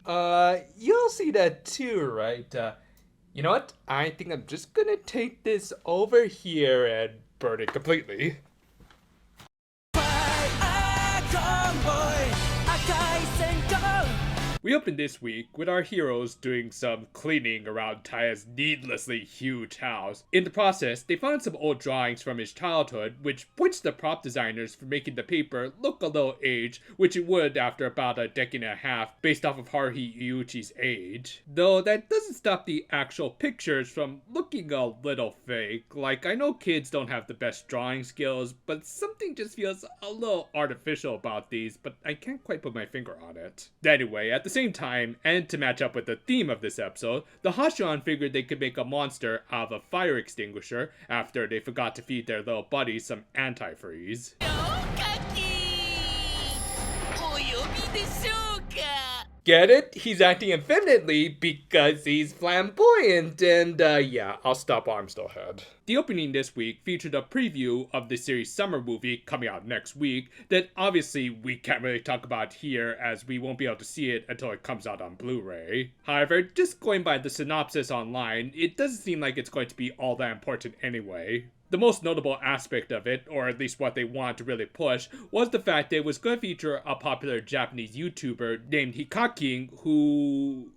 You'll see that too, right? You know what? I think I'm just gonna take this over here and burn it completely. We opened this week with our heroes doing some cleaning around Taya's needlessly huge house. In the process, they found some old drawings from his childhood, which points to the prop designers for making the paper look a little aged, which it would after about a decade and a half, based off of Haruhi Iuchi's age. Though that doesn't stop the actual pictures from looking a little fake. Like, I know kids don't have the best drawing skills, but something just feels a little artificial about these, but I can't quite put my finger on it. Anyway, at the same time, and to match up with the theme of this episode, the Hashiraan figured they could make a monster out of a fire extinguisher after they forgot to feed their little buddy some antifreeze. Get it? He's acting effeminately because he's flamboyant, and yeah, I'll stop while I'm still ahead. The opening this week featured a preview of the series' summer movie coming out next week that obviously we can't really talk about here as we won't be able to see it until it comes out on Blu-ray. However, just going by the synopsis online, it doesn't seem like it's going to be all that important anyway. The most notable aspect of it, or at least what they wanted to really push, was the fact that it was going to feature a popular Japanese YouTuber named Hikaking who...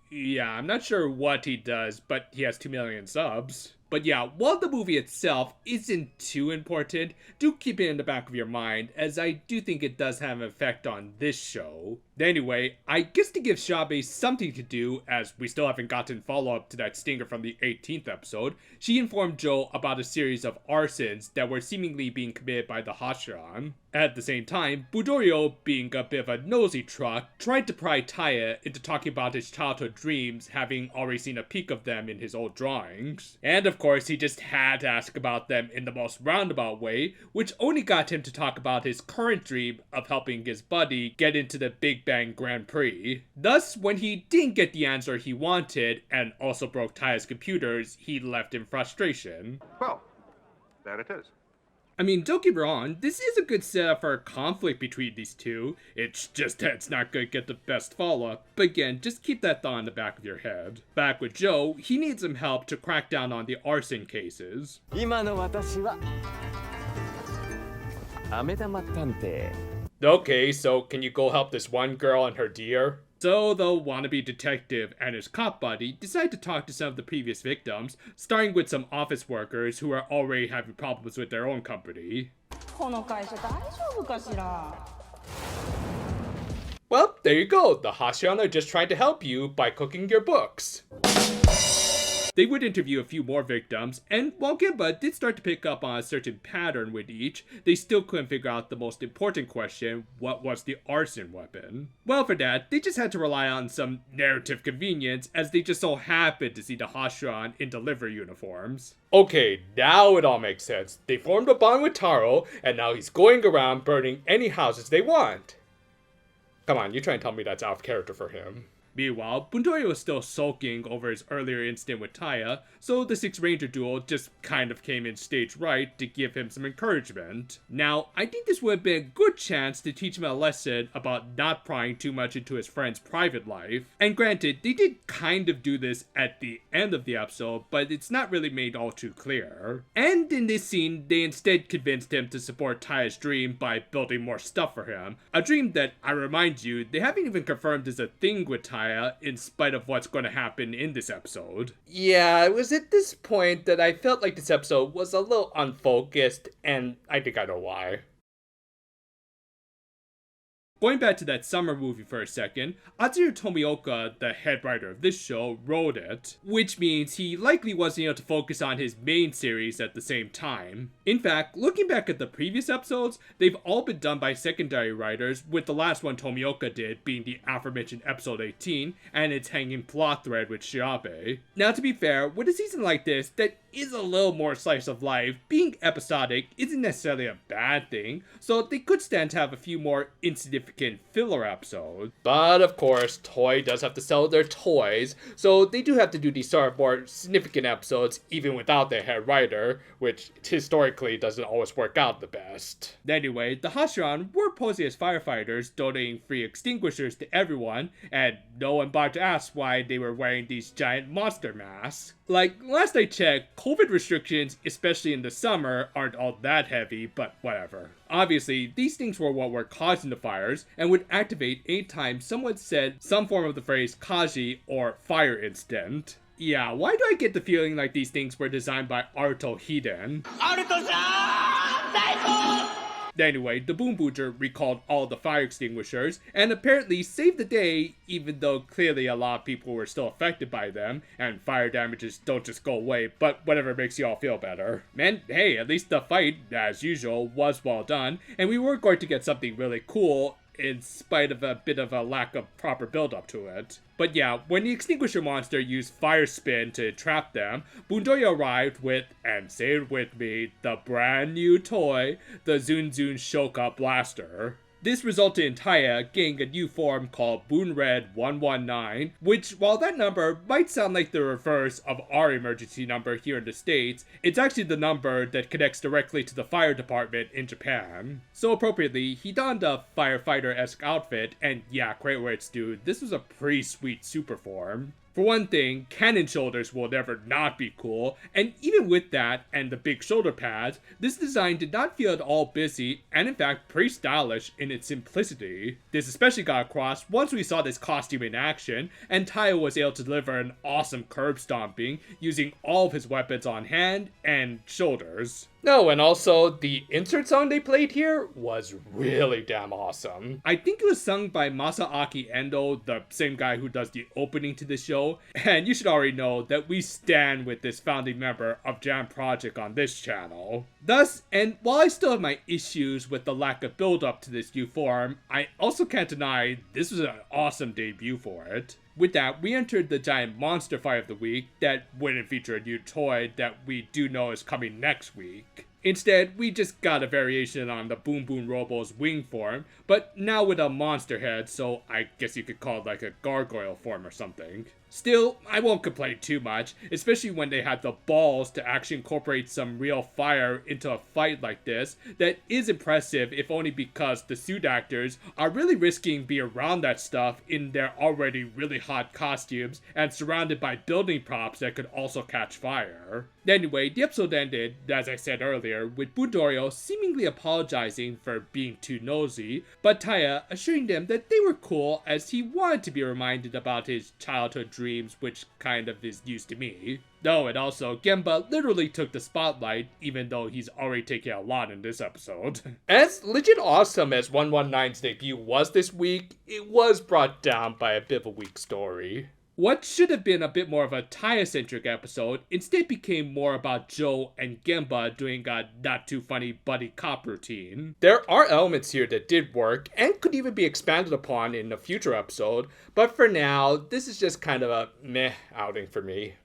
yeah, I'm not sure what he does, but he has 2 million subs. But yeah, while the movie itself isn't too important, do keep it in the back of your mind, as I do think it does have an effect on this show. Anyway, I guess to give Shabe something to do, as we still haven't gotten follow-up to that stinger from the 18th episode, she informed Joe about a series of arsons that were seemingly being committed by the Hashiraan. At the same time, Budorio, being a bit of a nosy truck, tried to pry Taya into talking about his childhood dreams, having already seen a peek of them in his old drawings. And of course, he just had to ask about them in the most roundabout way, which only got him to talk about his current dream of helping his buddy get into the Big Bang Grand Prix. Thus, when he didn't get the answer he wanted, and also broke Taya's computers, he left in frustration. Well, there it is. I mean, don't get me wrong, this is a good setup for a conflict between these two. It's just that it's not going to get the best follow-up. But again, just keep that thought in the back of your head. Back with Joe, he needs some help to crack down on the arson cases. Okay, so can you go help this one girl and her deer? So the wannabe detective and his cop buddy decide to talk to some of the previous victims, starting with some office workers who are already having problems with their own company. Well, there you go. The Hashiraan are just trying to help you by cooking your books. They would interview a few more victims, and while Gemba did start to pick up on a certain pattern with each, they still couldn't figure out the most important question: what was the arson weapon? Well, for that, they just had to rely on some narrative convenience, as they just so happened to see the Hashiraan in delivery uniforms. Okay, now it all makes sense. They formed a bond with Taro, and now he's going around burning any houses they want. Come on, you're trying to tell me that's out of character for him. Meanwhile, Buntorio is still sulking over his earlier incident with Taya, so the Six Ranger duo just kind of came in stage right to give him some encouragement. Now, I think this would have been a good chance to teach him a lesson about not prying too much into his friend's private life. And granted, they did kind of do this at the end of the episode, but it's not really made all too clear. And in this scene, they instead convinced him to support Taya's dream by building more stuff for him. A dream that, I remind you, they haven't even confirmed is a thing with Taya, in spite of what's going to happen in this episode. Yeah, it was at this point that I felt like this episode was a little unfocused, and I think I know why. Going back to that summer movie for a second, Atsuyu Tomioka, the head writer of this show, wrote it, which means he likely wasn't able to focus on his main series at the same time. In fact, looking back at the previous episodes, they've all been done by secondary writers, with the last one Tomioka did being the aforementioned episode 18, and its hanging plot thread with Shiabe. Now, to be fair, with a season like this that is a little more slice of life, being episodic isn't necessarily a bad thing, so they could stand to have a few more insignificant filler episodes. But of course, Toei does have to sell their toys, so they do have to do these sort of more significant episodes even without their head writer, which historically doesn't always work out the best. Anyway, the Hashiran were posing as firefighters, donating free extinguishers to everyone, and no one bothered to ask why they were wearing these giant monster masks. Like, last I checked, COVID restrictions, especially in the summer, aren't all that heavy, but whatever. Obviously, these things were what were causing the fires, and would activate anytime someone said some form of the phrase Kaji or fire instant. Yeah, why do I get the feeling like these things were designed by Aruto Hiden? Anyway, the Boonboomger recalled all the fire extinguishers, and apparently saved the day, even though clearly a lot of people were still affected by them, and fire damages don't just go away, but whatever makes you all feel better. And hey, at least the fight, as usual, was well done, and we were going to get something really cool, in spite of a bit of a lack of proper build-up to it. But yeah, when the extinguisher monster used fire spin to trap them, Boondoyo arrived with, and say it with me, the brand new toy, the Zun Zun Shoka Blaster. This resulted in Taya getting a new form called Boonred 119, which, while that number might sound like the reverse of our emergency number here in the States, it's actually the number that connects directly to the fire department in Japan. So appropriately, he donned a firefighter-esque outfit, and yeah, credit where it's due, this was a pretty sweet super form. For one thing, cannon shoulders will never not be cool, and even with that and the big shoulder pads, this design did not feel at all busy, and in fact pretty stylish in its simplicity. This especially got across once we saw this costume in action, and Taya was able to deliver an awesome curb stomping using all of his weapons on hand and shoulders. No, and also, the insert song they played here was really damn awesome. I think it was sung by Masaaki Endo, the same guy who does the opening to the show, and you should already know that we stand with this founding member of Jam Project on this channel. Thus, and while I still have my issues with the lack of build-up to this new form, I also can't deny this was an awesome debut for it. With that, we entered the giant monster fight of the week that wouldn't feature a new toy that we do know is coming next week. Instead, we just got a variation on the Boom Boom Robo's wing form, but now with a monster head, so I guess you could call it like a gargoyle form or something. Still, I won't complain too much, especially when they had the balls to actually incorporate some real fire into a fight like this. That is impressive, if only because the suit actors are really risking being around that stuff in their already really hot costumes and surrounded by building props that could also catch fire. Anyway, the episode ended, as I said earlier, with Boondoyo seemingly apologizing for being too nosy, but Taya assuring them that they were cool as he wanted to be reminded about his childhood dreams, which kind of is news to me. Oh, and also, Gemba literally took the spotlight, even though he's already taking a lot in this episode. As legit awesome as 119's debut was this week, it was brought down by a bit of a weak story. What should have been a bit more of a Taya-centric episode instead became more about Joe and Gemba doing a not-too-funny buddy cop routine. There are elements here that did work and could even be expanded upon in a future episode, but for now, this is just kind of a meh outing for me.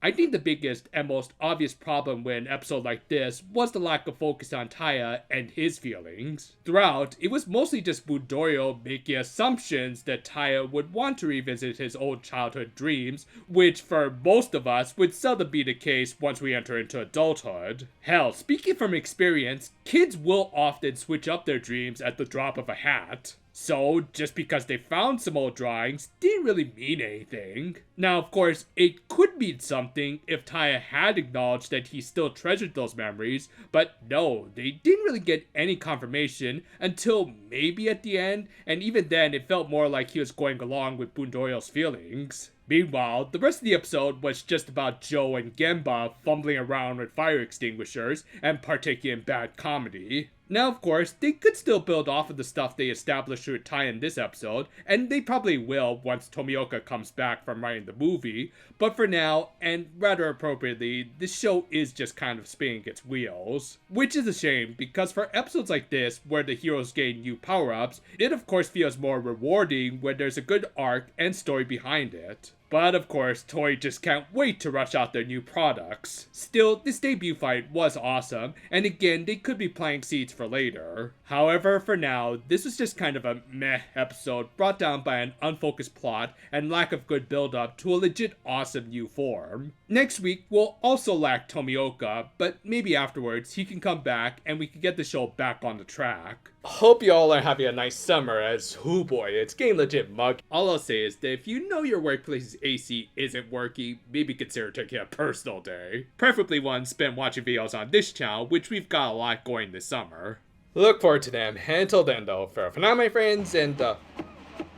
I think the biggest and most obvious problem with an episode like this was the lack of focus on Taya and his feelings. Throughout, it was mostly just Boondoyo making assumptions that Taya would want to revisit his old childhood dreams, which for most of us would seldom be the case once we enter into adulthood. Hell, speaking from experience, kids will often switch up their dreams at the drop of a hat. So, just because they found some old drawings didn't really mean anything. Now, of course, it could mean something if Taya had acknowledged that he still treasured those memories, but no, they didn't really get any confirmation until maybe at the end, and even then it felt more like he was going along with Boondoyo's feelings. Meanwhile, the rest of the episode was just about Joe and Gemba fumbling around with fire extinguishers and partaking in bad comedy. Now, of course, they could still build off of the stuff they established through Taya in this episode, and they probably will once Tomioka comes back from writing the movie, but for now, and rather appropriately, the show is just kind of spinning its wheels. Which is a shame, because for episodes like this, where the heroes gain new power-ups, it of course feels more rewarding when there's a good arc and story behind it. But of course, Toei just can't wait to rush out their new products. Still, this debut fight was awesome, and again, they could be planting seeds for later. However, for now, this was just kind of a meh episode brought down by an unfocused plot and lack of good build-up to a legit awesome new form. Next week, we'll also lack Tomioka, but maybe afterwards he can come back and we can get the show back on the track. Hope y'all are having a nice summer, as hoo boy, it's getting legit muggy. All I'll say is that if you know your workplace's AC isn't working, maybe consider taking a personal day. Preferably one spent watching videos on this channel, which we've got a lot going this summer. Look forward to them. Until then though, for now my friends, and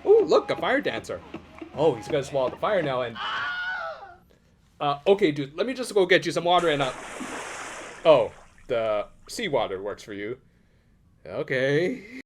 ooh, look, a fire dancer. Oh, he's gonna swallow the fire now, and okay dude, let me just go get you some water and oh, the seawater works for you. Okay.